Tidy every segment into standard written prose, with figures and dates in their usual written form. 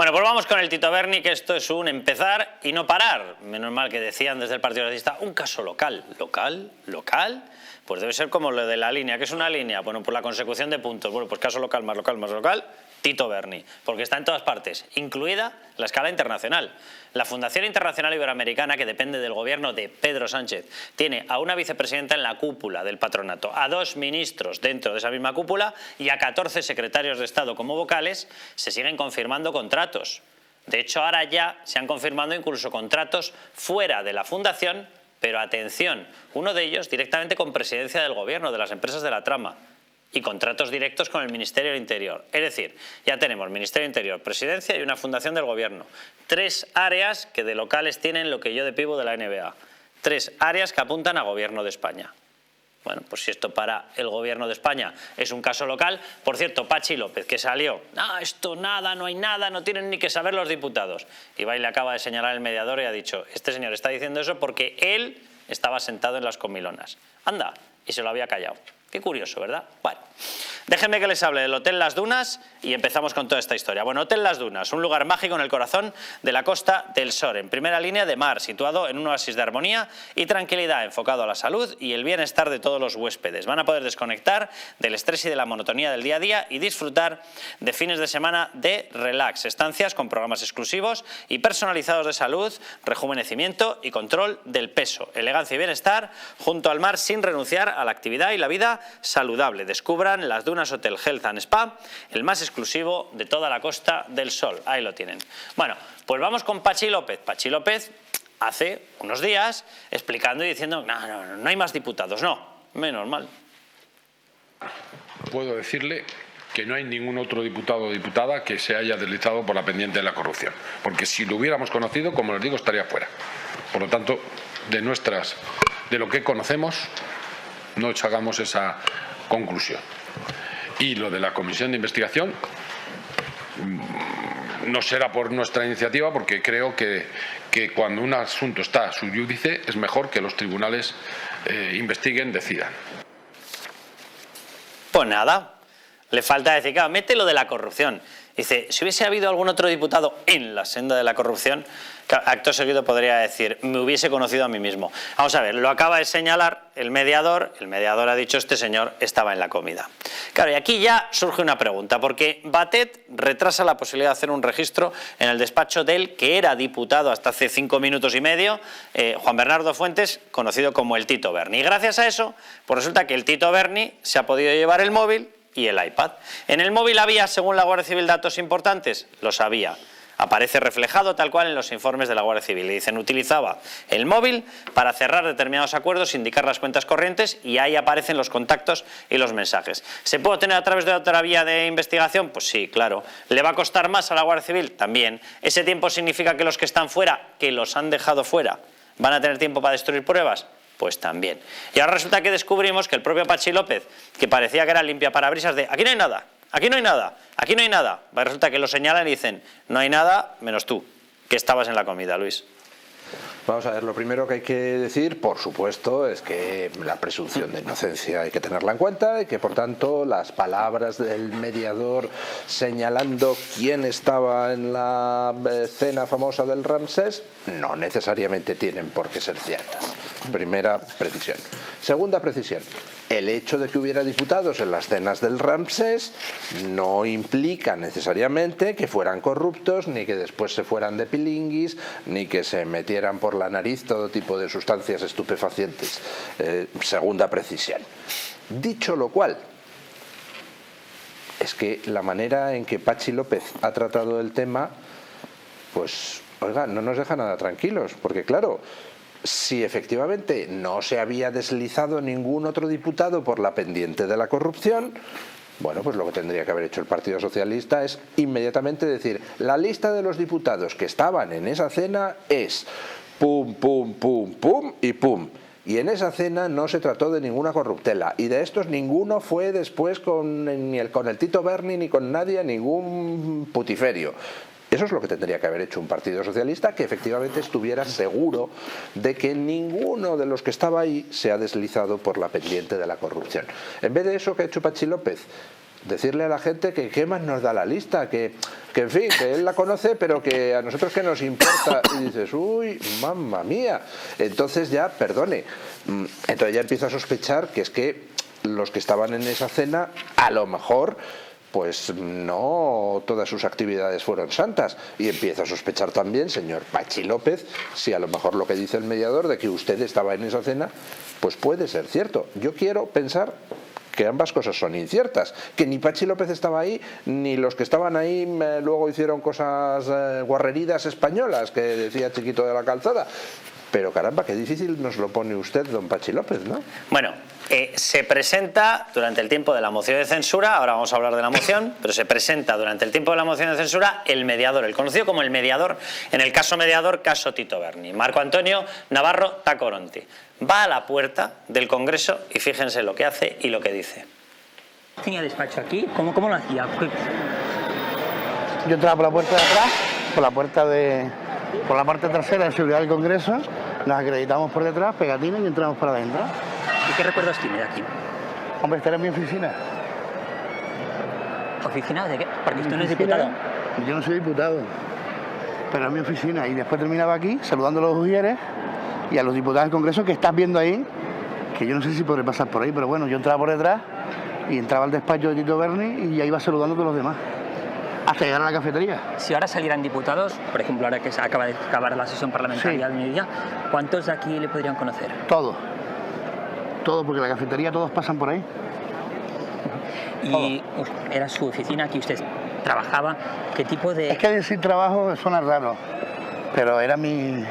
Bueno, pues vamos con el Tito Berni, que esto es un empezar y no parar. Menos mal que decían desde el Partido Socialista, un caso local. ¿Local? Pues debe ser como lo de la línea. ¿Qué es una línea? Bueno, pues la consecución de puntos. Bueno, pues caso local, más local, más local, Tito Berni. Porque está en todas partes, incluida la escala internacional. La Fundación Internacional Iberoamericana, que depende del gobierno de Pedro Sánchez, tiene a una vicepresidenta en la cúpula del patronato, a 2 ministros dentro de esa misma cúpula y a 14 secretarios de Estado como vocales. Se siguen confirmando contratos. De hecho, ahora ya se han confirmado incluso contratos fuera de la Fundación, pero atención, uno de ellos directamente con presidencia del gobierno, de las empresas de la trama, y contratos directos con el Ministerio del Interior. Es decir, ya tenemos Ministerio del Interior, Presidencia y una fundación del Gobierno. 3 áreas que de locales tienen lo que yo de pivo de la NBA. 3 áreas que apuntan a Gobierno de España. Bueno, pues si esto para el Gobierno de España es un caso local. Por cierto, Pachi López, que salió, esto nada, no hay nada, no tienen ni que saber los diputados. Y va y le acaba de señalar el mediador y ha dicho, este señor está diciendo eso porque él estaba sentado en las comilonas. Anda, y se lo había callado. Qué curioso, ¿verdad? Bueno, déjenme que les hable del Hotel Las Dunas y empezamos con toda esta historia. Bueno, Hotel Las Dunas, un lugar mágico en el corazón de la Costa del Sol, en primera línea de mar, situado en un oasis de armonía y tranquilidad, enfocado a la salud y el bienestar de todos los huéspedes. Van a poder desconectar del estrés y de la monotonía del día a día y disfrutar de fines de semana de relax, estancias con programas exclusivos y personalizados de salud, rejuvenecimiento y control del peso, elegancia y bienestar junto al mar sin renunciar a la actividad y la vida saludable. Descubran Las Dunas Hotel Health and Spa, el más exclusivo de toda la Costa del Sol. Ahí lo tienen. Bueno, pues vamos con Pachi López. Pachi López hace unos días explicando y diciendo no hay más diputados. No, menos mal. Puedo decirle que no hay ningún otro diputado o diputada que se haya deslizado por la pendiente de la corrupción. Porque si lo hubiéramos conocido, como les digo, estaría fuera. Por lo tanto, de lo que conocemos, no sacamos esa conclusión. Y lo de la comisión de investigación no será por nuestra iniciativa, porque creo que cuando un asunto está a su júdice es mejor que los tribunales investiguen, decidan. Pues nada, le falta decir, claro, mete lo de la corrupción. Dice, si hubiese habido algún otro diputado en la senda de la corrupción, acto seguido podría decir, me hubiese conocido a mí mismo. Vamos a ver, lo acaba de señalar el mediador ha dicho, este señor estaba en la comida. Claro, y aquí ya surge una pregunta, porque Batet retrasa la posibilidad de hacer un registro en el despacho del que era diputado hasta hace 5 minutos y medio, Juan Bernardo Fuentes, conocido como el Tito Berni. Y gracias a eso, pues resulta que el Tito Berni se ha podido llevar el móvil y el iPad. En el móvil había, según la Guardia Civil, datos importantes. Los había. Aparece reflejado tal cual en los informes de la Guardia Civil. Y dicen, utilizaba el móvil para cerrar determinados acuerdos, indicar las cuentas corrientes y ahí aparecen los contactos y los mensajes. ¿Se puede obtener a través de otra vía de investigación? Pues sí, claro. ¿Le va a costar más a la Guardia Civil? También. ¿Ese tiempo significa que los que están fuera, que los han dejado fuera, van a tener tiempo para destruir pruebas? Pues también. Y ahora resulta que descubrimos que el propio Pachi López, que parecía que era limpiaparabrisas de aquí no hay nada, aquí no hay nada, aquí no hay nada, resulta que lo señalan y dicen, no hay nada menos tú, que estabas en la comida, Luis. Vamos a ver, lo primero que hay que decir, por supuesto, es que la presunción de inocencia hay que tenerla en cuenta y que, por tanto, las palabras del mediador señalando quién estaba en la cena famosa del Ramsés no necesariamente tienen por qué ser ciertas. Primera precisión. Segunda precisión. El hecho de que hubiera diputados en las cenas del Ramsés no implica necesariamente que fueran corruptos, ni que después se fueran de pilinguis, ni que se metieran por la nariz todo tipo de sustancias estupefacientes. Segunda precisión. Dicho lo cual, es que la manera en que Pachi López ha tratado el tema, pues, oiga, no nos deja nada tranquilos, porque claro, si efectivamente no se había deslizado ningún otro diputado por la pendiente de la corrupción, bueno, pues lo que tendría que haber hecho el Partido Socialista es inmediatamente decir, la lista de los diputados que estaban en esa cena es pum, pum, pum, pum y pum. Y en esa cena no se trató de ninguna corruptela. Y de estos ninguno fue después con el Tito Berni ni con nadie a ningún putiferio. Eso es lo que tendría que haber hecho un Partido Socialista que efectivamente estuviera seguro de que ninguno de los que estaba ahí se ha deslizado por la pendiente de la corrupción. En vez de eso, ¿qué ha hecho Pachi López? decirle a la gente que qué más nos da la lista, que en fin, que él la conoce, pero que a nosotros qué nos importa. Y dices, uy, mamma mía. Entonces ya, perdone, entonces ya empiezo a sospechar que es que los que estaban en esa cena, a lo mejor, pues no todas sus actividades fueron santas. Y empiezo a sospechar también, señor Pachi López, si a lo mejor lo que dice el mediador de que usted estaba en esa cena, pues puede ser cierto. Yo quiero pensar que ambas cosas son inciertas, que ni Pachi López estaba ahí, ni los que estaban ahí luego hicieron cosas guarreridas españolas, que decía Chiquito de la Calzada. Pero caramba, qué difícil nos lo pone usted, don Pachi López, ¿no? Bueno, se presenta durante el tiempo de la moción de censura, ahora vamos a hablar de la moción, pero se presenta durante el tiempo de la moción de censura el mediador, el conocido como el mediador, en el caso mediador, caso Tito Berni, Marco Antonio Navarro Tacoronti. Va a la puerta del Congreso y fíjense lo que hace y lo que dice. ¿Tenía despacho aquí? ¿Cómo lo hacía? Yo entraba por la puerta de atrás, por la parte trasera de seguridad del Congreso, nos acreditamos por detrás, pegatines y entramos para adentro. ¿Y qué recuerdos tiene de aquí? Hombre, esta era mi oficina. ¿Oficina de qué? Porque usted no es diputado. Yo no soy diputado, pero es mi oficina. Y después terminaba aquí, saludando a los ujieres y a los diputados del Congreso que estás viendo ahí, que yo no sé si podré pasar por ahí, pero bueno, yo entraba por detrás y entraba al despacho de Tito Berni y ya iba saludando a todos los demás, hasta llegar a la cafetería. Si ahora salieran diputados, por ejemplo, ahora que se acaba de acabar la sesión parlamentaria del mediodía, ¿cuántos de aquí le podrían conocer? Todos, porque la cafetería todos pasan por ahí. Y era su oficina, aquí usted trabajaba, ¿qué tipo de...? Es que decir trabajo suena raro, pero era mi...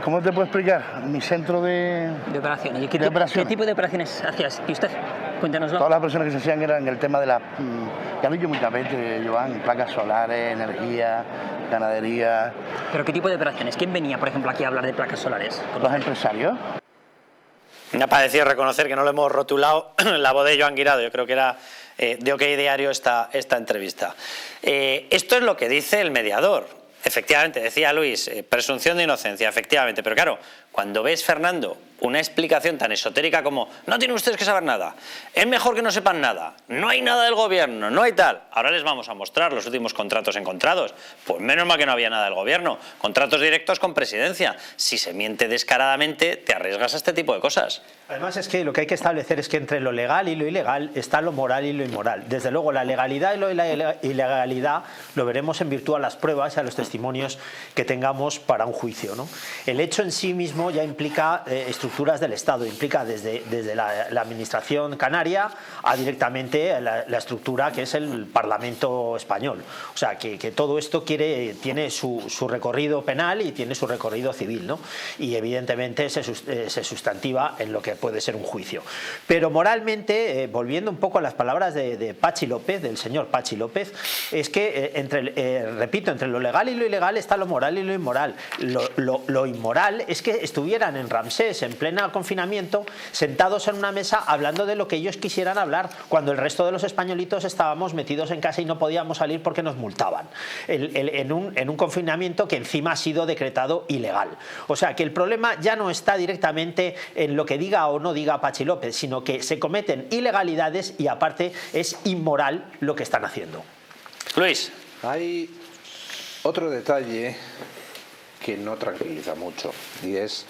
¿Cómo te puedo explicar? Mi centro de operaciones. ¿Y qué operaciones. tipo de operaciones hacías? ¿Y usted? Cuéntanoslo. Todas las operaciones que se hacían eran el tema de la... Ya lo he dicho muchas veces, Joan, placas solares, energía, ganadería... ¿Pero qué tipo de operaciones? ¿Quién venía, por ejemplo, aquí a hablar de placas solares? Los empresarios. Me ha parecido reconocer que no lo hemos rotulado la voz de Joan Guirado. Yo creo que era de OK Diario esta entrevista. Esto es lo que dice el mediador. Efectivamente, decía Luis, presunción de inocencia, efectivamente. Pero claro, cuando ves, Fernando, una explicación tan esotérica como no tienen ustedes que saber nada, es mejor que no sepan nada, no hay nada del gobierno, no hay tal. Ahora les vamos a mostrar los últimos contratos encontrados. Pues menos mal que no había nada del gobierno. Contratos directos con presidencia. Si se miente descaradamente, te arriesgas a este tipo de cosas. Además es que lo que hay que establecer es que entre lo legal y lo ilegal está lo moral y lo inmoral. Desde luego la legalidad y la ilegalidad lo veremos en virtud a las pruebas y a los testimonios que tengamos para un juicio, ¿no? El hecho en sí mismo ya implica estructuras del Estado, implica desde la administración canaria a directamente la estructura que es el Parlamento español. O sea que todo esto tiene su recorrido penal y tiene su recorrido civil, ¿no? Y evidentemente se sustantiva en lo que puede ser un juicio. Pero moralmente, volviendo un poco a las palabras de Pachi López, del señor Pachi López, es que repito, entre lo legal y lo ilegal está lo moral y lo inmoral. Lo inmoral es que estuvieran en Ramsés en pleno confinamiento, sentados en una mesa hablando de lo que ellos quisieran hablar, cuando el resto de los españolitos estábamos metidos en casa y no podíamos salir porque nos multaban. En un confinamiento que encima ha sido decretado ilegal. O sea que el problema ya no está directamente en lo que diga o no diga Pachi López, sino que se cometen ilegalidades y aparte es inmoral lo que están haciendo. Luis. Hay otro detalle que no tranquiliza mucho y es,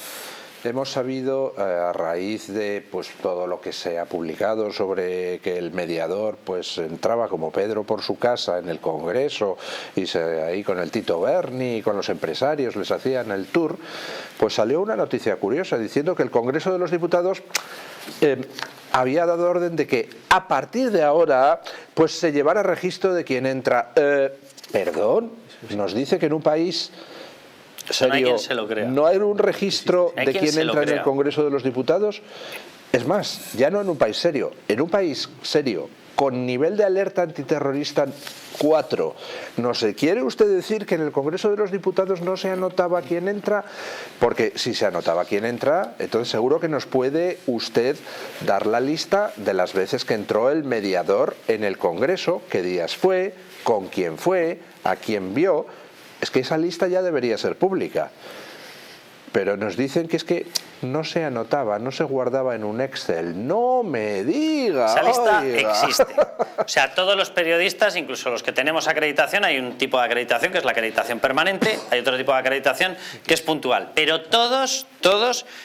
hemos sabido a raíz de pues todo lo que se ha publicado sobre que el mediador pues entraba como Pedro por su casa en el Congreso y ahí con el Tito Berni y con los empresarios les hacían el tour, pues salió una noticia curiosa diciendo que el Congreso de los Diputados había dado orden de que a partir de ahora pues se llevara registro de quién entra. Perdón, nos dice que en un país serio no hay un registro de quién entra en el Congreso de los Diputados. Es más, ya no en un país serio, en un país serio con nivel de alerta antiterrorista 4, ¿no se quiere usted decir que en el Congreso de los Diputados no se anotaba quién entra? Porque si se anotaba quién entra, entonces seguro que nos puede usted dar la lista de las veces que entró el mediador en el Congreso, qué días fue, con quién fue, a quién vio. Es que esa lista ya debería ser pública. Pero nos dicen que es que no se anotaba, no se guardaba en un Excel. ¡No me diga! Esa lista oiga. existe. O sea, todos los periodistas, incluso los que tenemos acreditación, hay un tipo de acreditación que es la acreditación permanente, hay otro tipo de acreditación que es puntual. Pero todos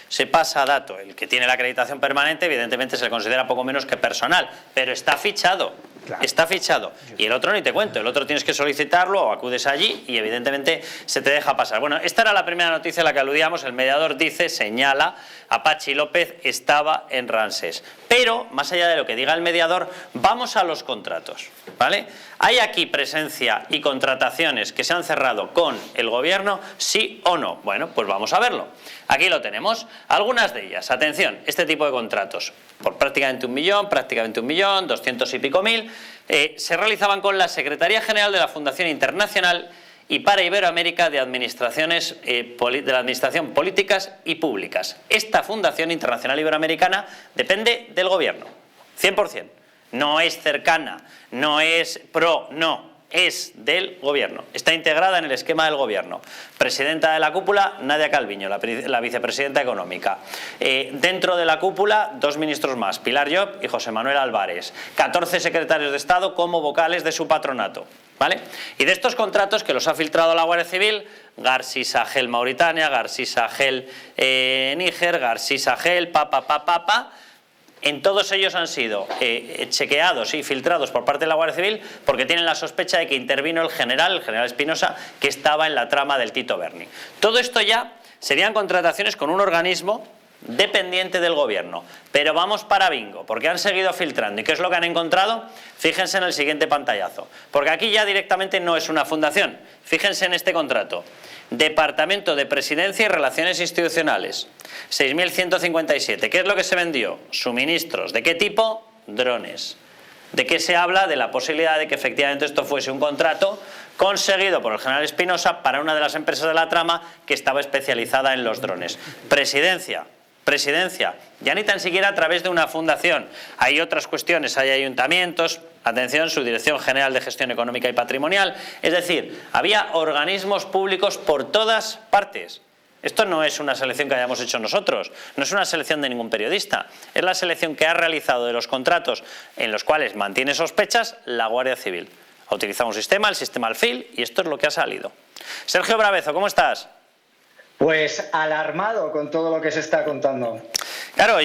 se pasa a dato. El que tiene la acreditación permanente, evidentemente, se le considera poco menos que personal, pero está fichado. Claro. Está fichado. Y el otro ni te cuento, el otro tienes que solicitarlo o acudes allí y evidentemente se te deja pasar. Bueno, esta era la primera noticia a la que aludíamos. El mediador dice, señala, a Patxi López estaba en Ramsés. Pero, más allá de lo que diga el mediador, vamos a los contratos, ¿vale? ¿Hay aquí presencia y contrataciones que se han cerrado con el gobierno, sí o no? Bueno, pues vamos a verlo. Aquí lo tenemos. Algunas de ellas, atención, este tipo de contratos, por prácticamente 1 millón, 200 y pico mil, se realizaban con la Secretaría General de la Fundación Internacional y para Iberoamérica de Administraciones de la Administración Políticas y Públicas. Esta Fundación Internacional Iberoamericana depende del gobierno, 100%. No es cercana, no es pro, no. Es del gobierno, está integrada en el esquema del gobierno. Presidenta de la cúpula, Nadia Calviño, la vicepresidenta económica. Dentro de la cúpula, 2 ministros más, Pilar Llop y José Manuel Álvarez. 14 secretarios de Estado como vocales de su patronato, ¿vale? Y de estos contratos que los ha filtrado la Guardia Civil, García Sahel Mauritania, García Sahel Níger, García Sahel, en todos ellos han sido chequeados y filtrados por parte de la Guardia Civil porque tienen la sospecha de que intervino el general Espinosa, que estaba en la trama del Tito Berni. Todo esto ya serían contrataciones con un organismo dependiente del gobierno. Pero vamos para bingo, porque han seguido filtrando. ¿Y qué es lo que han encontrado? Fíjense en el siguiente pantallazo. Porque aquí ya directamente no es una fundación. Fíjense en este contrato. Departamento de Presidencia y Relaciones Institucionales. 6.157. ¿Qué es lo que se vendió? Suministros. ¿De qué tipo? Drones. ¿De qué se habla? De la posibilidad de que efectivamente esto fuese un contrato conseguido por el general Espinosa para una de las empresas de la trama que estaba especializada en los drones. Presidencia, ya ni tan siquiera a través de una fundación. Hay otras cuestiones, hay ayuntamientos, atención, su Dirección General de Gestión Económica y Patrimonial. Es decir, había organismos públicos por todas partes. Esto no es una selección que hayamos hecho nosotros, no es una selección de ningún periodista, es la selección que ha realizado de los contratos en los cuales mantiene sospechas la Guardia Civil. Ha utilizado un sistema, el sistema Alfil, y esto es lo que ha salido. Sergio Bravezo, ¿cómo estás? Pues alarmado con todo lo que se está contando. Claro,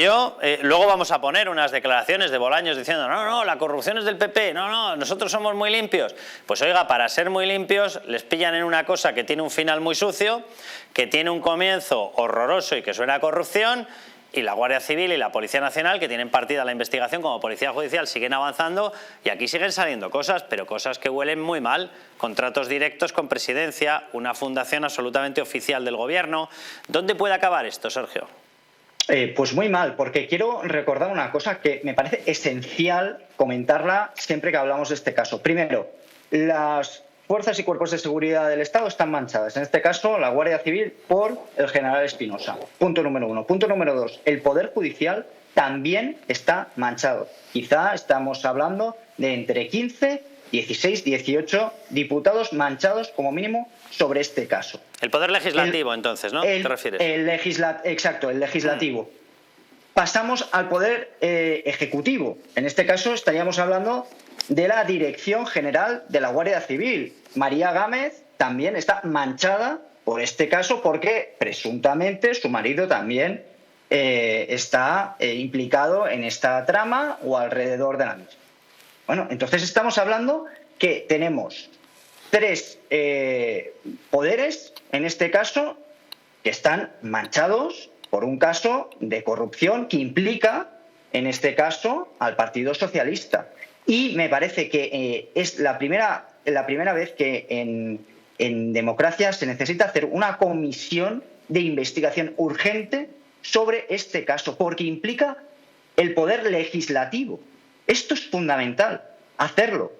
luego vamos a poner unas declaraciones de Bolaños diciendo no, la corrupción es del PP, no, nosotros somos muy limpios. Pues oiga, para ser muy limpios les pillan en una cosa que tiene un final muy sucio, que tiene un comienzo horroroso y que suena a corrupción, y la Guardia Civil y la Policía Nacional, que tienen partida la investigación como Policía Judicial, siguen avanzando y aquí siguen saliendo cosas, pero cosas que huelen muy mal. Contratos directos con Presidencia, una fundación absolutamente oficial del Gobierno. ¿Dónde puede acabar esto, Sergio? Pues muy mal, porque quiero recordar una cosa que me parece esencial comentarla siempre que hablamos de este caso. Primero, las fuerzas y cuerpos de seguridad del Estado están manchadas. En este caso, la Guardia Civil por el general Espinosa. Punto número 1. Punto número 2. El Poder Judicial también está manchado. Quizá estamos hablando de entre 15, 16, 18 diputados manchados como mínimo sobre este caso. El Poder Legislativo, entonces, ¿no? ¿Te refieres? Exacto, el Legislativo. Pasamos al Poder Ejecutivo. En este caso estaríamos hablando de la Dirección General de la Guardia Civil. María Gámez también está manchada por este caso porque presuntamente su marido también está implicado en esta trama o alrededor de la misma. Bueno, entonces estamos hablando que tenemos 3 poderes, en este caso, que están manchados por un caso de corrupción que implica, en este caso, al Partido Socialista. Y me parece que es la primera vez que en democracia se necesita hacer una comisión de investigación urgente sobre este caso, porque implica el poder legislativo. Esto es fundamental, hacerlo.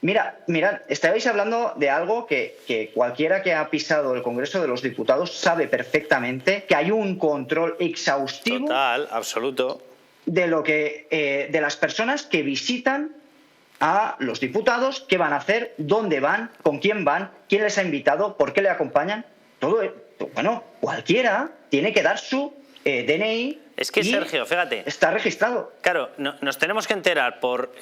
Mirad, estabais hablando de algo que cualquiera que ha pisado el Congreso de los Diputados sabe perfectamente, que hay un control exhaustivo. Total, absoluto. De las personas que visitan a los diputados, qué van a hacer, dónde van, con quién van, quién les ha invitado, por qué le acompañan. Cualquiera tiene que dar su DNI. Es que, y Sergio, fíjate. Está registrado. Claro, nos tenemos que enterar por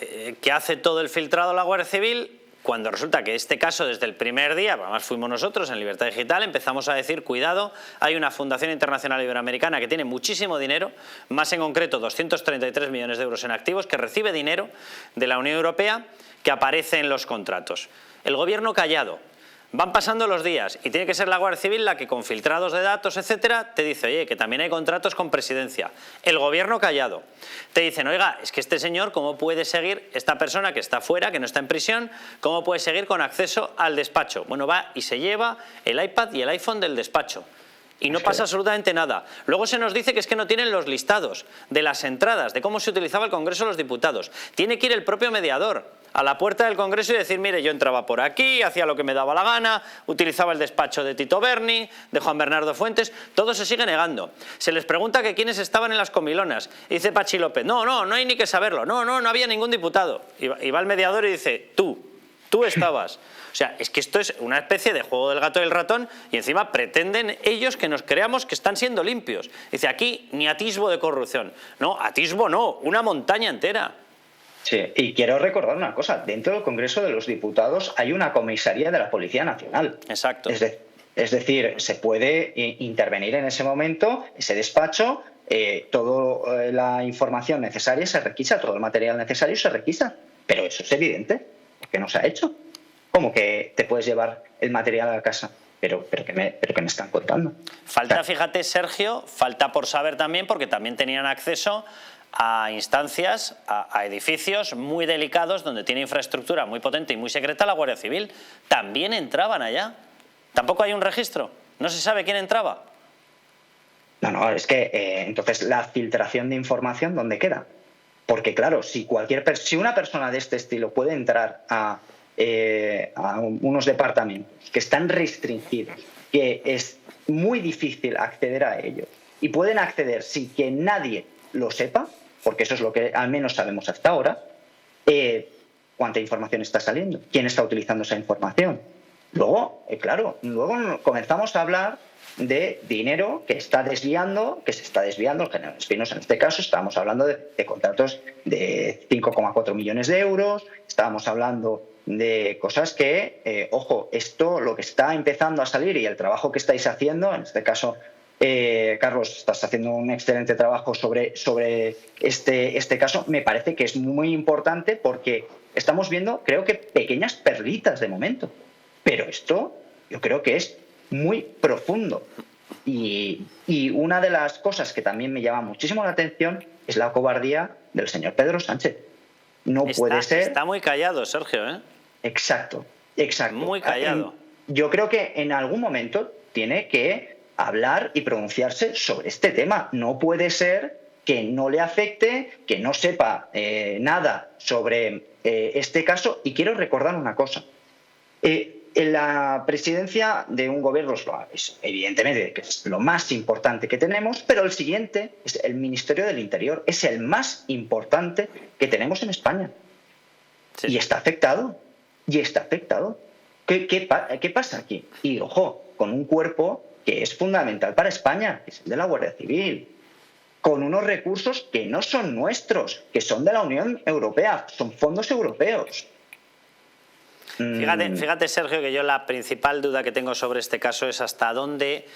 que hace todo el filtrado la Guardia Civil, cuando resulta que este caso desde el primer día, además fuimos nosotros en Libertad Digital, empezamos a decir, cuidado, hay una Fundación Internacional Iberoamericana que tiene muchísimo dinero, más en concreto 233 millones de euros en activos, que recibe dinero de la Unión Europea que aparece en los contratos. El gobierno callado. Van pasando los días y tiene que ser la Guardia Civil la que con filtrados de datos, etcétera, te dice, oye, que también hay contratos con presidencia. El gobierno callado. Te dicen, oiga, es que este señor, ¿cómo puede seguir, esta persona que está fuera, que no está en prisión, cómo puede seguir con acceso al despacho? Bueno, va y se lleva el iPad y el iPhone del despacho. Y no pasa absolutamente nada. Luego se nos dice que es que no tienen los listados de las entradas, de cómo se utilizaba el Congreso de los Diputados. Tiene que ir el propio mediador a la puerta del Congreso y decir, mire, yo entraba por aquí, hacía lo que me daba la gana, utilizaba el despacho de Tito Berni, de Juan Bernardo Fuentes, todo se sigue negando. Se les pregunta que quiénes estaban en las comilonas y dice Pachi López, no hay ni que saberlo, no había ningún diputado. Y va el mediador y dice, tú estabas. O sea, es que esto es una especie de juego del gato y el ratón y encima pretenden ellos que nos creamos que están siendo limpios. Dice, aquí ni atisbo de corrupción. No, atisbo no, una montaña entera. Sí, y quiero recordar una cosa, dentro del Congreso de los Diputados hay una comisaría de la Policía Nacional. Exacto. Es decir, se puede intervenir en ese momento, ese despacho, toda la información necesaria se requisa, todo el material necesario se requisa, pero eso es evidente, porque no se ha hecho. ¿Cómo que te puedes llevar el material a la casa? Pero ¿qué me están contando? Falta, fíjate, Sergio, falta por saber también, porque también tenían acceso a instancias, a edificios muy delicados donde tiene infraestructura muy potente y muy secreta la Guardia Civil. También entraban allá. Tampoco hay un registro. No se sabe quién entraba. No, es que entonces la filtración de información, ¿dónde queda? Porque claro, si una persona de este estilo puede entrar a unos departamentos que están restringidos, que es muy difícil acceder a ellos, y pueden acceder sin que nadie lo sepa, porque eso es lo que al menos sabemos hasta ahora, cuánta información está saliendo, quién está utilizando esa información. Luego, luego comenzamos a hablar de dinero que se está desviando el general Espinosa. En este caso estábamos hablando de contratos de 5,4 millones de euros, estábamos hablando de cosas que, ojo, esto lo que está empezando a salir y el trabajo que estáis haciendo, en este caso, Carlos, estás haciendo un excelente trabajo sobre este caso, me parece que es muy importante porque estamos viendo, creo que pequeñas perlitas de momento, pero esto yo creo que es muy profundo. Y una de las cosas que también me llama muchísimo la atención es la cobardía del señor Pedro Sánchez. No puede ser. Está muy callado, Sergio, ¿eh? Exacto. Muy callado. Yo creo que en algún momento tiene que hablar y pronunciarse sobre este tema. No puede ser que no le afecte, que no sepa nada sobre este caso. Y quiero recordar una cosa. En la presidencia de un gobierno es evidentemente que es lo más importante que tenemos, pero el siguiente es el Ministerio del Interior. Es el más importante que tenemos en España. Sí. Y está afectado. ¿Qué pasa aquí? Y ojo, con un cuerpo que es fundamental para España, que es el de la Guardia Civil, con unos recursos que no son nuestros, que son de la Unión Europea, son fondos europeos. Fíjate, Sergio, que yo la principal duda que tengo sobre este caso es hasta dónde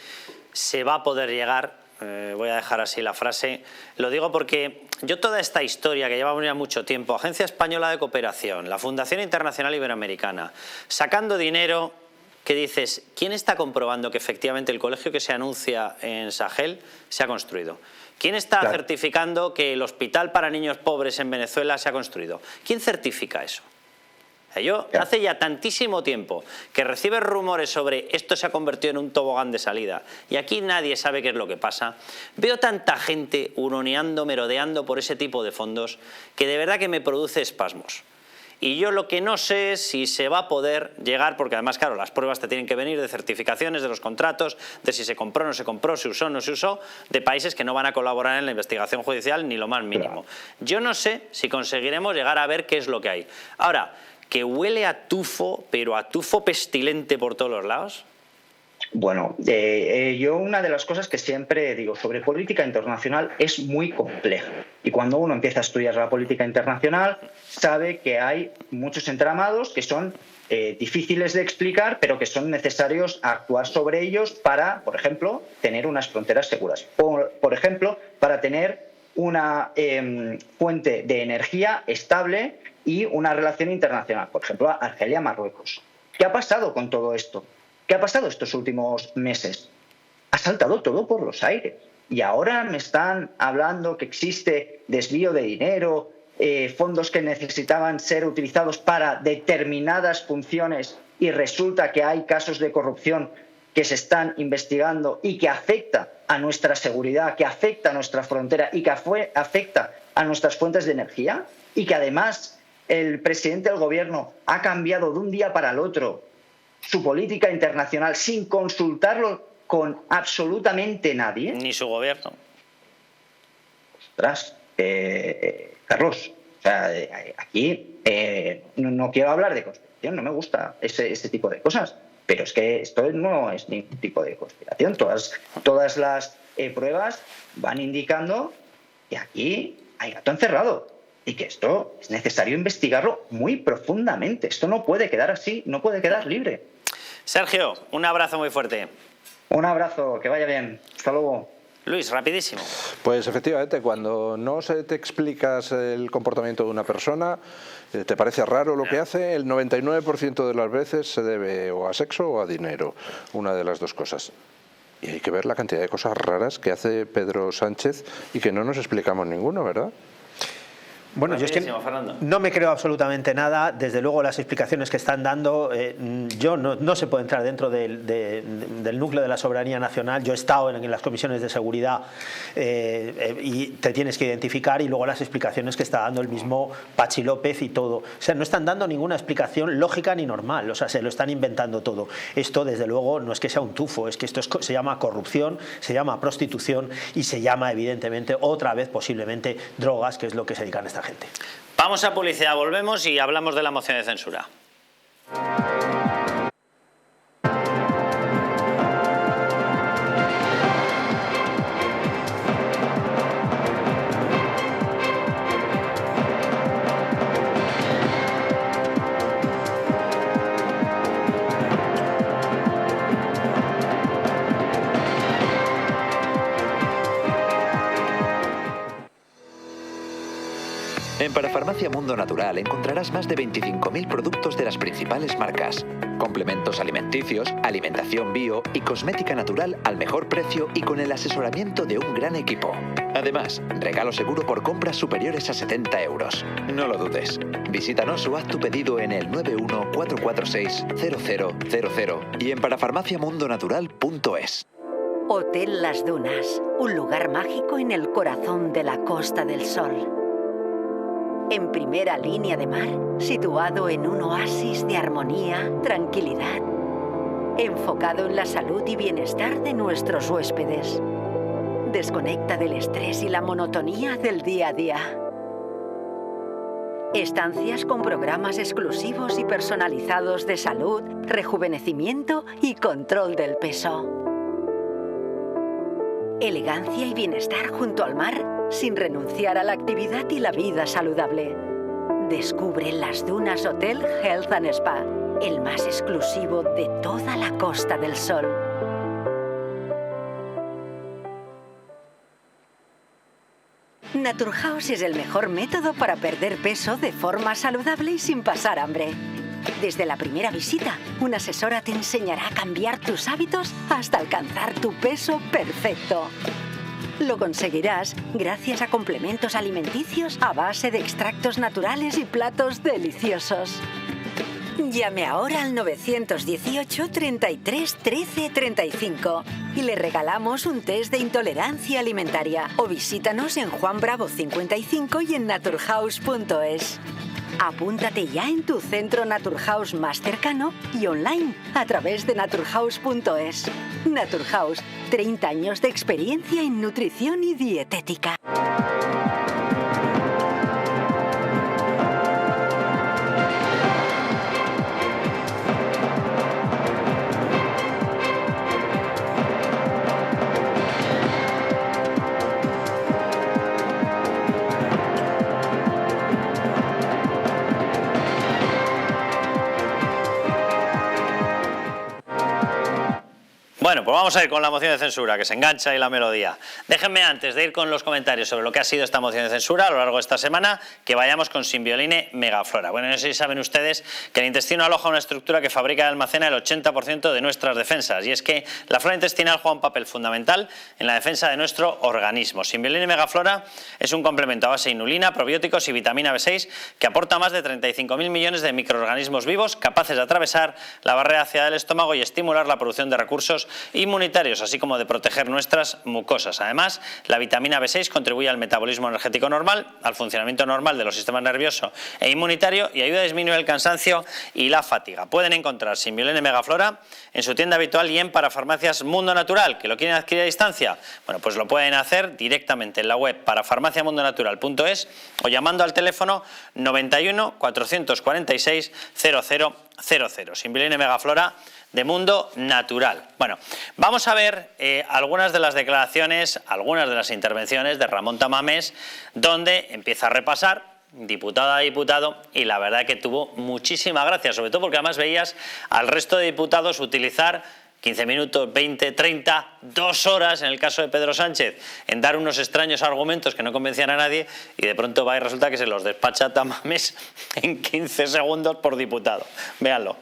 se va a poder llegar. Voy a dejar así la frase. Lo digo porque yo toda esta historia que lleva ya mucho tiempo, Agencia Española de Cooperación, la Fundación Internacional Iberoamericana, sacando dinero, que dices, ¿quién está comprobando que efectivamente el colegio que se anuncia en Sahel se ha construido? ¿Quién está certificando que el hospital para niños pobres en Venezuela se ha construido? ¿Quién certifica eso? Yo hace ya tantísimo tiempo que recibes rumores sobre esto se ha convertido en un tobogán de salida y aquí nadie sabe qué es lo que pasa. Veo tanta gente huroneando, merodeando por ese tipo de fondos que de verdad que me produce espasmos. Y yo lo que no sé es si se va a poder llegar, porque además, claro, las pruebas te tienen que venir de certificaciones, de los contratos, de si se compró o no se compró, se usó o no se usó, de países que no van a colaborar en la investigación judicial ni lo más mínimo. Yo no sé si conseguiremos llegar a ver qué es lo que hay. Ahora, que huele a tufo, pero a tufo pestilente por todos los lados. Bueno, yo una de las cosas que siempre digo sobre política internacional es muy compleja. Y cuando uno empieza a estudiar la política internacional, sabe que hay muchos entramados que son difíciles de explicar, pero que son necesarios actuar sobre ellos para, por ejemplo, tener unas fronteras seguras. Por ejemplo, para tener una fuente de energía estable y una relación internacional. Por ejemplo, Argelia-Marruecos. ¿Qué ha pasado con todo esto? ¿Qué ha pasado estos últimos meses? Ha saltado todo por los aires. Y ahora me están hablando que existe desvío de dinero, fondos que necesitaban ser utilizados para determinadas funciones y resulta que hay casos de corrupción que se están investigando y que afecta a nuestra seguridad, que afecta a nuestra frontera y que afecta a nuestras fuentes de energía y que además el presidente del gobierno ha cambiado de un día para el otro su política internacional sin consultarlo con absolutamente nadie. Ni su gobierno. Ostras, Carlos, o sea, aquí no quiero hablar de conspiración, no me gusta ese tipo de cosas, pero es que esto no es ningún tipo de conspiración. Todas las pruebas van indicando que aquí hay gato encerrado y que esto es necesario investigarlo muy profundamente. Esto no puede quedar así, no puede quedar libre. Sergio, un abrazo muy fuerte. Un abrazo, que vaya bien. Hasta luego. Luis, rapidísimo. Pues efectivamente, cuando no se te explicas el comportamiento de una persona, te parece raro lo que hace, el 99% de las veces se debe o a sexo o a dinero, una de las dos cosas. Y hay que ver la cantidad de cosas raras que hace Pedro Sánchez y que no nos explicamos ninguno, ¿verdad? Bueno, yo es que no me creo absolutamente nada. Desde luego las explicaciones que están dando, yo no se puede entrar dentro del núcleo de la soberanía nacional. Yo he estado en las comisiones de seguridad y te tienes que identificar, y luego las explicaciones que está dando el mismo Patxi López y todo. O sea, no están dando ninguna explicación lógica ni normal, o sea, se lo están inventando todo. Esto, desde luego, no es que sea un tufo, es que esto se llama corrupción, se llama prostitución y se llama, evidentemente, otra vez, posiblemente, drogas, que es lo que se dedican a esta gente. Vamos a publicidad, volvemos y hablamos de la moción de censura. En Parafarmacia Mundo Natural encontrarás más de 25.000 productos de las principales marcas, complementos alimenticios, alimentación bio y cosmética natural al mejor precio y con el asesoramiento de un gran equipo. Además, regalo seguro por compras superiores a 70 euros. No lo dudes. Visítanos o haz tu pedido en el 914460000 y en parafarmaciamundonatural.es. Hotel Las Dunas, un lugar mágico en el corazón de la Costa del Sol. En primera línea de mar, situado en un oasis de armonía, tranquilidad, enfocado en la salud y bienestar de nuestros huéspedes. Desconecta del estrés y la monotonía del día a día. Estancias con programas exclusivos y personalizados de salud, rejuvenecimiento y control del peso. Elegancia y bienestar junto al mar, sin renunciar a la actividad y la vida saludable. Descubre Las Dunas Hotel Health and Spa, el más exclusivo de toda la Costa del Sol. Naturhaus es el mejor método para perder peso de forma saludable y sin pasar hambre. Desde la primera visita, una asesora te enseñará a cambiar tus hábitos hasta alcanzar tu peso perfecto. Lo conseguirás gracias a complementos alimenticios a base de extractos naturales y platos deliciosos. Llame ahora al 918 33 13 35 y le regalamos un test de intolerancia alimentaria, o visítanos en Juan Bravo 55 y en naturhaus.es. Apúntate ya en tu centro Naturhaus más cercano y online a través de naturhaus.es. Naturhaus, 30 años de experiencia en nutrición y dietética. Bueno, pues vamos a ir con la moción de censura, que se engancha y la melodía. Déjenme, antes de ir con los comentarios sobre lo que ha sido esta moción de censura a lo largo de esta semana, que vayamos con Simbioline Megaflora. Bueno, no sé si saben ustedes que el intestino aloja una estructura que fabrica y almacena el 80% de nuestras defensas, y es que la flora intestinal juega un papel fundamental en la defensa de nuestro organismo. Simbioline Megaflora es un complemento a base de inulina, probióticos y vitamina B6 que aporta más de 35.000 millones de microorganismos vivos capaces de atravesar la barrera ácida del estómago y estimular la producción de recursos inmunitarios, así como de proteger nuestras mucosas. Además, la vitamina B6 contribuye al metabolismo energético normal, al funcionamiento normal de los sistemas nervioso e inmunitario y ayuda a disminuir el cansancio y la fatiga. Pueden encontrar Simbioline Megaflora en su tienda habitual y en Parafarmacias Mundo Natural. ¿Que lo quieren adquirir a distancia? Bueno, pues lo pueden hacer directamente en la web parafarmaciamundonatural.es o llamando al teléfono 91 446 0000. Simbioline Megaflora de Mundo Natural. Bueno, vamos a ver algunas de las declaraciones, algunas de las intervenciones de Ramón Tamames, donde empieza a repasar diputado a diputado, y la verdad que tuvo muchísima gracia, sobre todo porque además veías al resto de diputados utilizar 15 minutos, 20, 30, 2 horas, en el caso de Pedro Sánchez, en dar unos extraños argumentos que no convencían a nadie, y de pronto va y resulta que se los despacha Tamames en 15 segundos por diputado. Véanlo.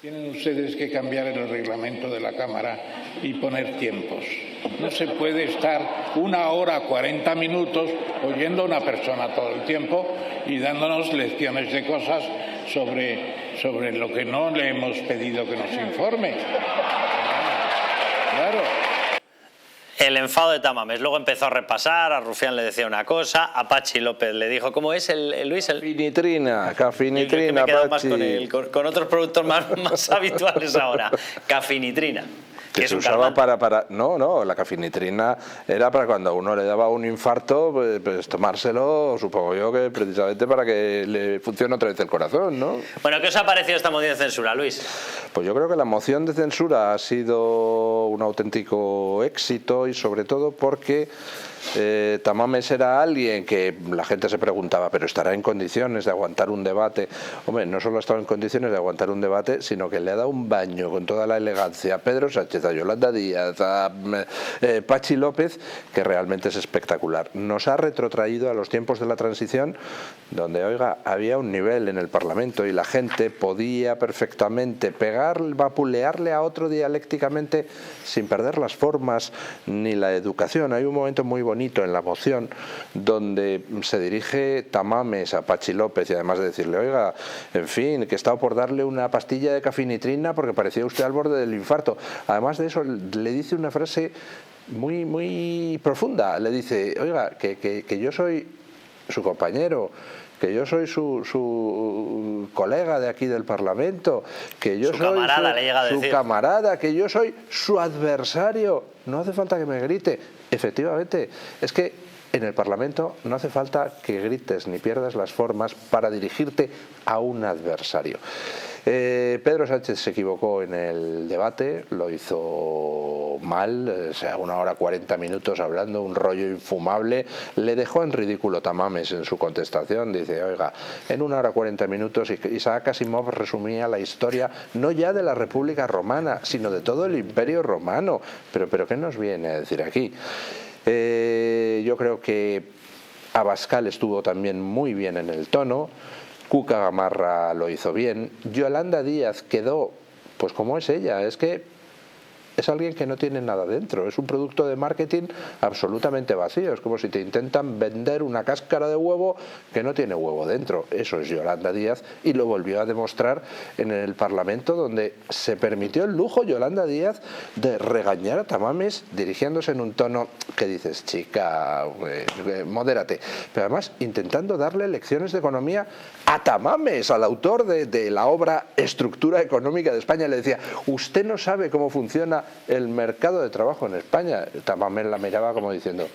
Tienen ustedes que cambiar el reglamento de la Cámara y poner tiempos. No se puede estar 1 hora 40 minutos oyendo a una persona todo el tiempo y dándonos lecciones de cosas sobre lo que no le hemos pedido que nos informe. Claro. El enfado de Tamames. Luego empezó a repasar, a Rufián le decía una cosa, a Pachi López le dijo, ¿cómo es Luis? Cafinitrina, me he quedado más con otros productos más habituales ahora. Cafinitrina. Que se usaba para... No, la cafinitrina era para cuando a uno le daba un infarto, pues tomárselo, supongo yo que precisamente para que le funcione otra vez el corazón, ¿no? Bueno, ¿qué os ha parecido esta moción de censura, Luis? Pues yo creo que la moción de censura ha sido un auténtico éxito, y sobre todo porque Tamames era alguien que la gente se preguntaba, pero ¿estará en condiciones de aguantar un debate? Hombre, no solo ha estado en condiciones de aguantar un debate, sino que le ha dado un baño con toda la elegancia a Pedro Sánchez, a Yolanda Díaz, a Pachi López, que realmente es espectacular. Nos ha retrotraído a los tiempos de la transición, donde, oiga, había un nivel en el Parlamento y la gente podía perfectamente vapulearle a otro dialécticamente sin perder las formas ni la educación. Hay un momento muy bonito en la moción donde se dirige Tamames a Pachi López, y además de decirle, oiga, en fin, que he estado por darle una pastilla de cafinitrina porque parecía usted al borde del infarto. Además de eso, le dice una frase muy profunda. Le dice, oiga, que yo soy su compañero, que yo soy su colega de aquí del Parlamento, que yo soy su camarada, que yo soy su adversario. No hace falta que me grite. Efectivamente, es que en el Parlamento no hace falta que grites ni pierdas las formas para dirigirte a un adversario. Pedro Sánchez se equivocó en el debate, lo hizo mal, o sea, 1 hora 40 minutos hablando, un rollo infumable. Le dejó en ridículo Tamames en su contestación. Dice, oiga, en 1 hora 40 minutos Isaac Asimov resumía la historia no ya de la República Romana, sino de todo el Imperio Romano. Pero ¿qué nos viene a decir aquí? Yo creo que Abascal estuvo también muy bien en el tono. Cuca Gamarra lo hizo bien. Yolanda Díaz quedó, pues como es ella, es que es alguien que no tiene nada dentro, es un producto de marketing absolutamente vacío. Es como si te intentan vender una cáscara de huevo que no tiene huevo dentro. Eso es Yolanda Díaz, y lo volvió a demostrar en el Parlamento, donde se permitió el lujo Yolanda Díaz de regañar a Tamames dirigiéndose en un tono que dices, chica, modérate, pero además intentando darle lecciones de economía a Tamames, al autor de la obra Estructura Económica de España. Le decía, usted no sabe cómo funciona el mercado de trabajo en España. Tamames la miraba como diciendo,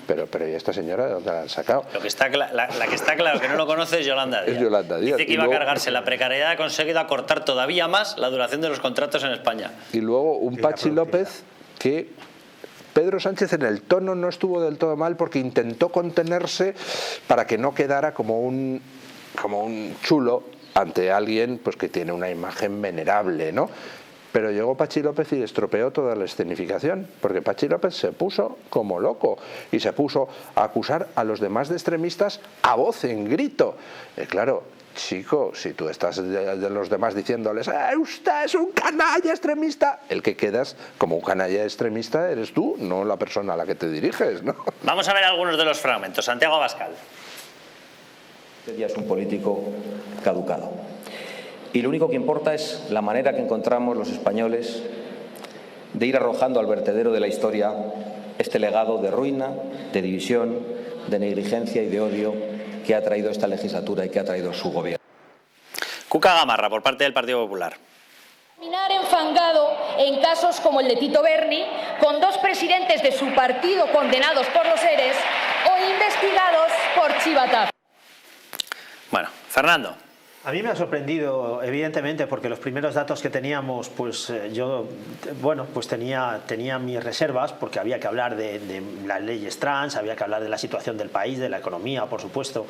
pero ¿y esta señora de dónde la han sacado? Lo que está la que está claro que no lo conoce es Yolanda Díaz. Es Yolanda Díaz. Dice que iba a cargarse la precariedad, ha conseguido acortar todavía más la duración de los contratos en España. Y luego un Pachi López que... Pedro Sánchez en el tono no estuvo del todo mal, porque intentó contenerse para que no quedara como un chulo ante alguien pues que tiene una imagen venerable, ¿no? Pero llegó Pachi López y estropeó toda la escenificación, porque Pachi López se puso como loco y se puso a acusar a los demás de extremistas a voz en grito. Claro, chico, si tú estás de los demás diciéndoles usted es un canalla extremista, el que quedas como un canalla extremista eres tú, no la persona a la que te diriges, ¿no? Vamos a ver algunos de los fragmentos. Santiago Abascal. Usted ya es un político caducado. Y lo único que importa es la manera que encontramos los españoles de ir arrojando al vertedero de la historia este legado de ruina, de división, de negligencia y de odio que ha traído esta legislatura y que ha traído su gobierno. Cuca Gamarra, por parte del Partido Popular. Terminar enfangado en casos como el de Tito Berni, con 2 presidentes de su partido condenados por los ERES o investigados por chivatazo. Bueno, Fernando. A mí me ha sorprendido, evidentemente, porque los primeros datos que teníamos, pues yo, bueno, pues tenía mis reservas, porque había que hablar de las leyes trans, había que hablar de la situación del país, de la economía, por supuesto,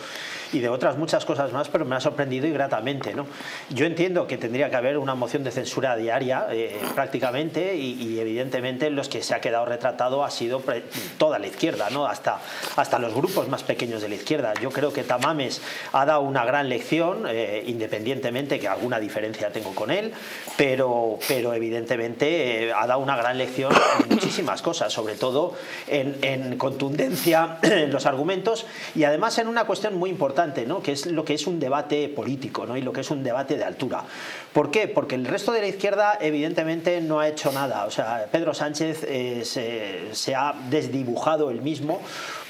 y de otras muchas cosas más, pero me ha sorprendido y gratamente, ¿no? Yo entiendo que tendría que haber una moción de censura diaria, prácticamente, y evidentemente los que se ha quedado retratado ha sido toda la izquierda, ¿no? Hasta los grupos más pequeños de la izquierda. Yo creo que Tamames ha dado una gran lección, independientemente que alguna diferencia tengo con él, pero evidentemente ha dado una gran lección en muchísimas cosas, sobre todo en contundencia en los argumentos y además en una cuestión muy importante, ¿no? Que es lo que es un debate político, ¿no? Y lo que es un debate de altura. ¿Por qué? Porque el resto de la izquierda evidentemente no ha hecho nada. O sea, Pedro Sánchez se ha desdibujado él mismo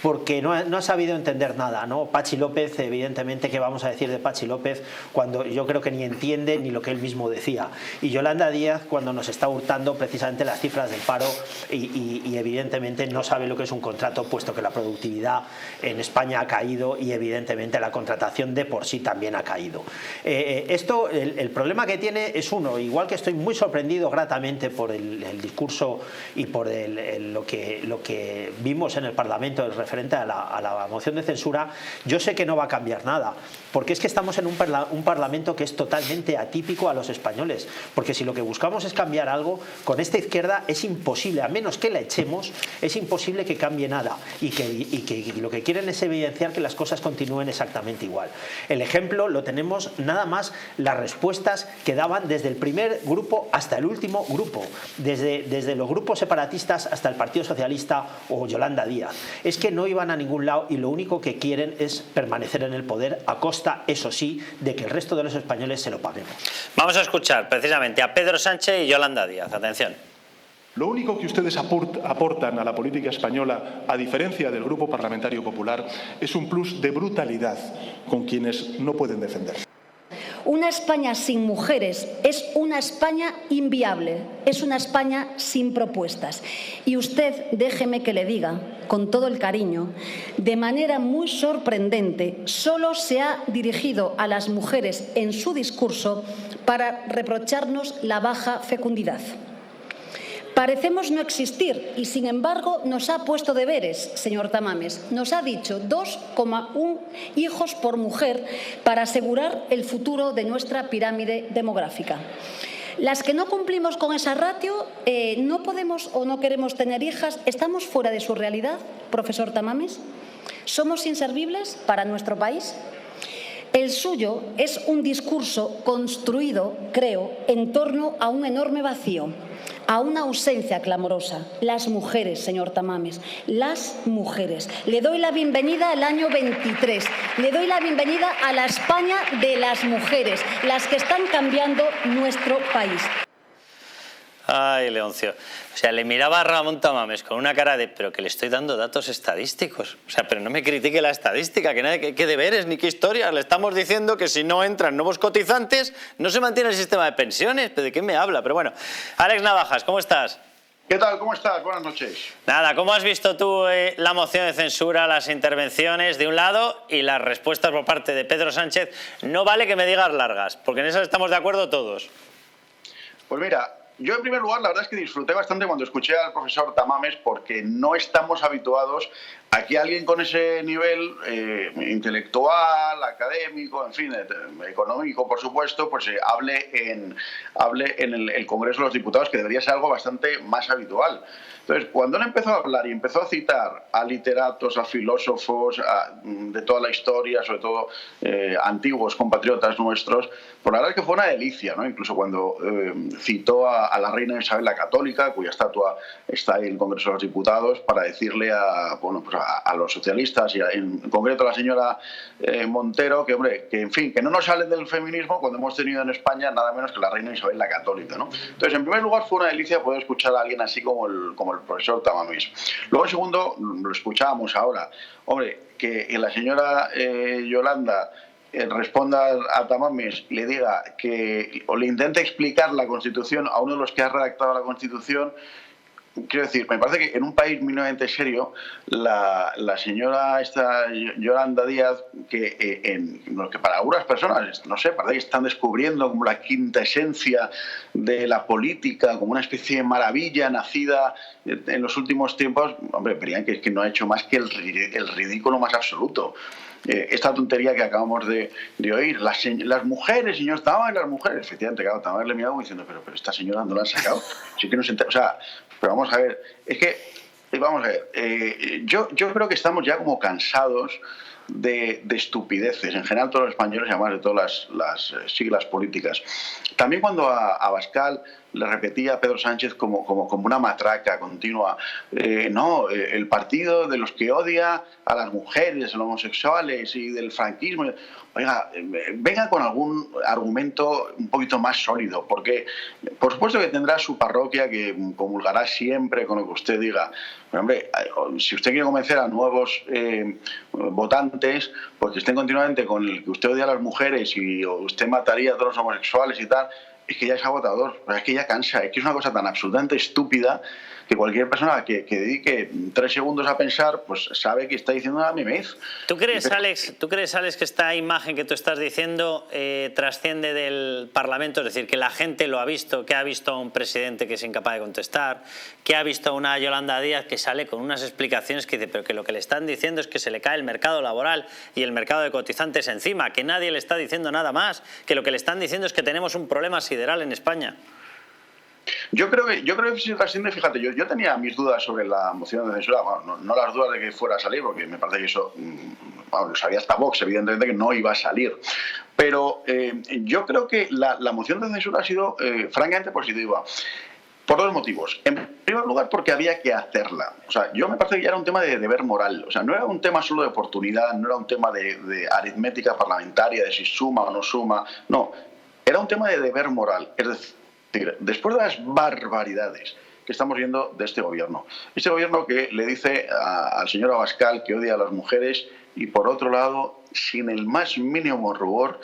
porque no ha sabido entender nada, ¿no? Pachi López, evidentemente, ¿qué vamos a decir de Pachi López cuando yo creo que ni entiende ni lo que él mismo decía? Y Yolanda Díaz, cuando nos está hurtando precisamente las cifras del paro y evidentemente no sabe lo que es un contrato, puesto que la productividad en España ha caído y evidentemente la contratación de por sí también ha caído. El problema que tiene es uno, igual que estoy muy sorprendido gratamente por el discurso y por lo que vimos en el Parlamento referente a la moción de censura, yo sé que no va a cambiar nada, porque es que estamos en un Parlamento que es totalmente atípico a los españoles, porque si lo que buscamos es cambiar algo, con esta izquierda es imposible, a menos que la echemos, es imposible que cambie nada y que lo que quieren es evidenciar que las cosas continúen exactamente igual. El ejemplo lo tenemos nada más las respuestas que daban desde el primer grupo hasta el último grupo, desde los grupos separatistas hasta el Partido Socialista o Yolanda Díaz. Es que no iban a ningún lado y lo único que quieren es permanecer en el poder a costa, eso sí, de que el resto de los españoles se lo paguemos. Vamos a escuchar precisamente a Pedro Sánchez y Yolanda Díaz. Atención. Lo único que ustedes aportan a la política española, a diferencia del Grupo Parlamentario Popular, es un plus de brutalidad con quienes no pueden defenderse. Una España sin mujeres es una España inviable, es una España sin propuestas. Y usted, déjeme que le diga, con todo el cariño, de manera muy sorprendente, solo se ha dirigido a las mujeres en su discurso para reprocharnos la baja fecundidad. Parecemos no existir y, sin embargo, nos ha puesto deberes, señor Tamames. Nos ha dicho 2,1 hijos por mujer para asegurar el futuro de nuestra pirámide demográfica. Las que no cumplimos con esa ratio, no podemos o no queremos tener hijas, ¿estamos fuera de su realidad, profesor Tamames? ¿Somos inservibles para nuestro país? El suyo es un discurso construido, creo, en torno a un enorme vacío, a una ausencia clamorosa. Las mujeres, señor Tamames, las mujeres. Le doy la bienvenida al año 23. Le doy la bienvenida a la España de las mujeres, las que están cambiando nuestro país. Ay, Leoncio. O sea, le miraba a Ramón Tamames con una cara de pero que le estoy dando datos estadísticos. O sea, pero no me critique la estadística, qué deberes ni qué historias. Le estamos diciendo que si no entran nuevos cotizantes no se mantiene el sistema de pensiones. ¿Pero de qué me habla? Pero bueno, Alex Navajas, ¿cómo estás? ¿Qué tal? ¿Cómo estás? Buenas noches. Nada, ¿cómo has visto tú la moción de censura, las intervenciones de un lado y las respuestas por parte de Pedro Sánchez? No vale que me digas largas, porque en eso estamos de acuerdo todos. Pues mira, yo en primer lugar la verdad es que disfruté bastante cuando escuché al profesor Tamames porque no estamos habituados aquí alguien con ese nivel intelectual, académico, en fin, económico, por supuesto, pues hable en el Congreso de los Diputados, que debería ser algo bastante más habitual. Entonces, cuando él empezó a hablar y empezó a citar a literatos, a filósofos de toda la historia, sobre todo antiguos compatriotas nuestros, pues la verdad es que fue una delicia, ¿no? Incluso cuando citó a la reina Isabel la Católica, cuya estatua está ahí en el Congreso de los Diputados, para decirle a los socialistas y en concreto a la señora Montero que, hombre, que en fin, que no nos sale del feminismo cuando hemos tenido en España nada menos que la reina Isabel la Católica, ¿no? Entonces, en primer lugar, fue una delicia poder escuchar a alguien así como el profesor Tamames. Luego, en segundo, lo escuchábamos ahora, hombre, que la señora Yolanda responda a Tamames y le diga o le intente explicar la Constitución a uno de los que ha redactado la Constitución. Quiero decir, me parece que en un país mínimamente serio, la señora Yolanda Díaz, que para algunas personas, no sé, parece que están descubriendo como la quinta esencia de la política, como una especie de maravilla nacida en los últimos tiempos, hombre, verían que no ha hecho más que el ridículo más absoluto. Esta tontería que acabamos de oír, las mujeres, señor Tamames, las mujeres, efectivamente, claro, Tamames le miraba diciendo, pero esta señora no la han sacado, sí que no se entera, o sea, pero vamos a ver, es que, vamos a ver, yo creo que estamos ya como cansados de estupideces, en general todos los españoles y además de todas las siglas políticas. También cuando a Abascal le repetía a Pedro Sánchez como una matraca continua, el partido de los que odia a las mujeres, a los homosexuales y del franquismo. Oiga, venga con algún argumento un poquito más sólido, porque por supuesto que tendrá su parroquia que comulgará siempre con lo que usted diga. Pero, hombre, si usted quiere convencer a nuevos votantes, pues que estén continuamente con el que usted odia a las mujeres y usted mataría a todos los homosexuales y tal, es que ya es agotador, es que ya cansa, es que es una cosa tan absolutamente estúpida que cualquier persona que dedique 3 segundos a pensar, pues sabe que está diciendo una memez. ¿Tú crees, Alex, que esta imagen que tú estás diciendo trasciende del Parlamento? Es decir, que la gente lo ha visto, que ha visto a un presidente que es incapaz de contestar, que ha visto a una Yolanda Díaz que sale con unas explicaciones que dice, pero que lo que le están diciendo es que se le cae el mercado laboral y el mercado de cotizantes encima, que nadie le está diciendo nada más, que lo que le están diciendo es que tenemos un problema sideral en España? Yo creo que si trasciende, fíjate, yo tenía mis dudas sobre la moción de censura, bueno, no las dudas de que fuera a salir, porque me parece que eso, lo sabía hasta Vox, evidentemente que no iba a salir. Pero yo creo que la moción de censura ha sido francamente positiva. Por 2 motivos. En primer lugar, porque había que hacerla. O sea, yo me parece que ya era un tema de deber moral. O sea, no era un tema solo de oportunidad, no era un tema de aritmética parlamentaria, de si suma o no suma. No, era un tema de deber moral. Es decir, después de las barbaridades que estamos viendo de este gobierno que le dice al señor Abascal que odia a las mujeres y, por otro lado, sin el más mínimo rubor,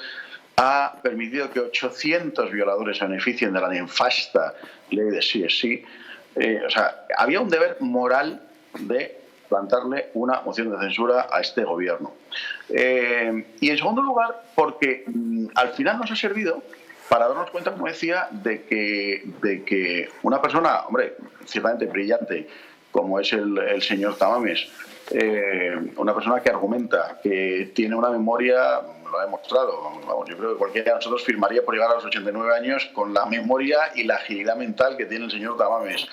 ha permitido que 800 violadores se beneficien de la nefasta ley de sí es sí. O sea, había un deber moral de plantarle una moción de censura a este gobierno. Y en segundo lugar, porque al final nos ha servido para darnos cuenta, como decía, de que una persona, hombre, ciertamente brillante, como es el señor Tamames, una persona que argumenta, que tiene una memoria, lo ha demostrado, vamos, yo creo que cualquiera de nosotros firmaría por llegar a los 89 años con la memoria y la agilidad mental que tiene el señor Tamames.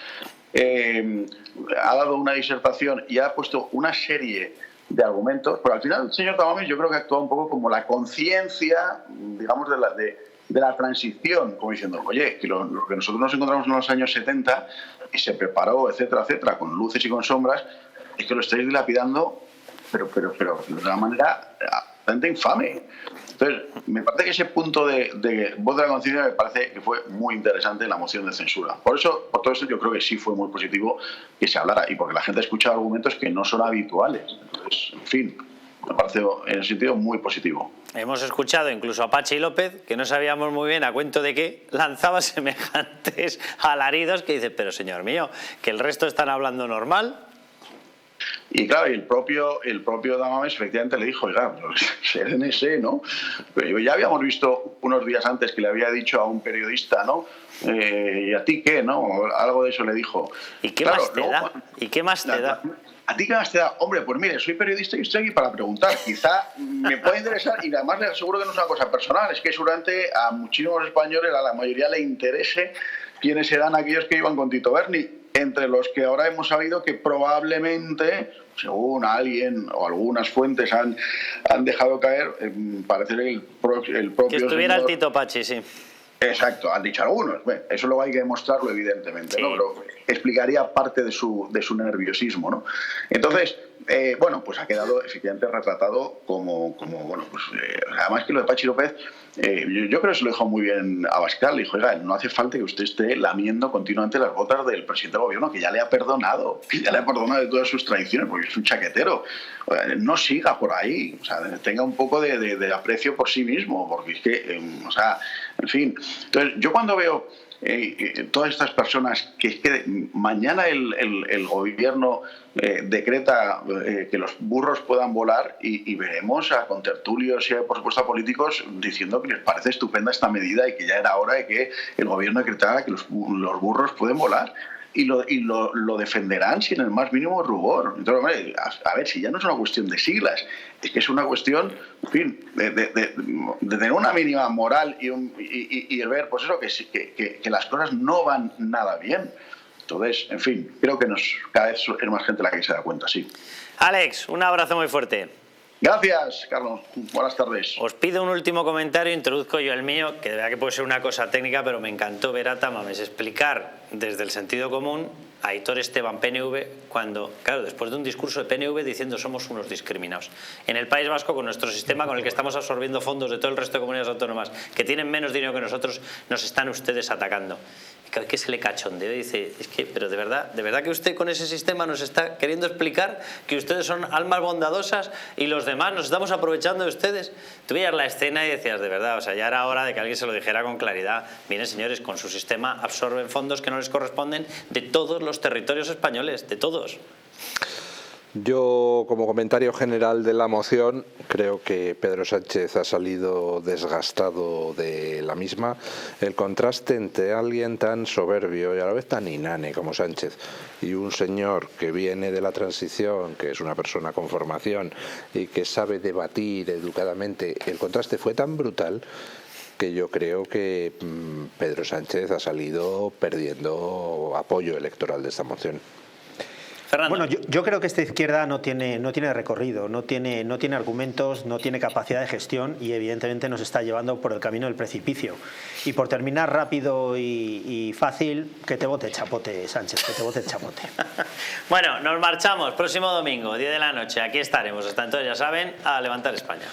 Ha dado una disertación y ha puesto una serie de argumentos, pero al final el señor Tamames yo creo que ha actuado un poco como la conciencia, digamos, de la transición, como diciendo, oye, que lo que nosotros nos encontramos en los años 70 y se preparó, etcétera, etcétera, con luces y con sombras, es que lo estáis dilapidando, pero de una manera bastante infame. Entonces, me parece que ese punto de voz de la conciencia me parece que fue muy interesante en la moción de censura. Por todo eso yo creo que sí fue muy positivo que se hablara, y porque la gente ha escuchado argumentos que no son habituales. Entonces, en fin, me parece en ese sentido muy positivo. Hemos escuchado incluso a Patxi López, que no sabíamos muy bien a cuento de qué, lanzaba semejantes alaridos que dice, pero señor mío, que el resto están hablando normal. Y claro, el propio Tamames efectivamente le dijo, oiga, sérenese, ¿no? Pero ya habíamos visto unos días antes que le había dicho a un periodista, ¿no? ¿Y a ti qué, no? Algo de eso le dijo. ¿Y qué más te da? ¿Y qué más te da? ¿A ti qué más te da? Hombre, pues mire, soy periodista y estoy aquí para preguntar. Quizá me puede interesar, y además le aseguro que no es una cosa personal, es que seguramente a muchísimos españoles, a la mayoría le interese quiénes serán aquellos que iban con Tito Berni, entre los que ahora hemos sabido que probablemente, según alguien o algunas fuentes han dejado caer, parece el propio... Que estuviera señor... el Tito Pachi, sí. Exacto, han dicho algunos. Bueno, eso luego hay que demostrarlo, evidentemente, ¿no? Pero explicaría parte de su nerviosismo, ¿no? Entonces, bueno, pues ha quedado efectivamente retratado como bueno, pues además que lo de Pachi López, yo creo que se lo dejó muy bien a Abascal. Le dijo, oiga, no hace falta que usted esté lamiendo continuamente las botas del presidente del gobierno, que ya le ha perdonado de todas sus traiciones, porque es un chaquetero. No siga por ahí, o sea, tenga un poco de aprecio por sí mismo, porque es que, o sea, en fin. Entonces, yo cuando veo todas estas personas que mañana el gobierno decreta que los burros puedan volar y veremos a contertulios y por supuesto a políticos diciendo que les parece estupenda esta medida y que ya era hora de que el gobierno decretara que los burros pueden volar. Y lo defenderán sin el más mínimo rubor. Entonces, hombre, a ver, si ya no es una cuestión de siglas, es que es una cuestión, en fin, de tener una mínima moral y ver, pues eso, que las cosas no van nada bien. Entonces, en fin, creo que cada vez es más gente la que se da cuenta, sí. Alex, un abrazo muy fuerte. Gracias, Carlos. Buenas tardes. Os pido un último comentario, introduzco yo el mío, que de verdad que puede ser una cosa técnica, pero me encantó ver a Tamames explicar desde el sentido común a Aitor Esteban, PNV, cuando, claro, después de un discurso de PNV diciendo somos unos discriminados. En el País Vasco, con nuestro sistema con el que estamos absorbiendo fondos de todo el resto de comunidades autónomas que tienen menos dinero que nosotros, nos están ustedes atacando. Y cada vez que se le cachondeo y dice, es que, pero de verdad que usted con ese sistema nos está queriendo explicar que ustedes son almas bondadosas y los demás nos estamos aprovechando de ustedes. Tú veías la escena y decías, de verdad, o sea, ya era hora de que alguien se lo dijera con claridad. Miren, señores, con su sistema absorben fondos que no les corresponden de todos los territorios españoles, de todos. Yo, como comentario general de la moción, creo que Pedro Sánchez ha salido desgastado de la misma. El contraste entre alguien tan soberbio y a la vez tan inane como Sánchez y un señor que viene de la transición, que es una persona con formación y que sabe debatir educadamente, el contraste fue tan brutal que yo creo que Pedro Sánchez ha salido perdiendo apoyo electoral de esta moción. Bueno, yo creo que esta izquierda no tiene recorrido, no tiene argumentos, no tiene capacidad de gestión y evidentemente nos está llevando por el camino del precipicio. Y por terminar rápido y fácil, que te vote chapote, Sánchez, que te vote chapote. Bueno, nos marchamos. Próximo domingo, 10 de la noche. Aquí estaremos. Hasta entonces, ya saben, a levantar España.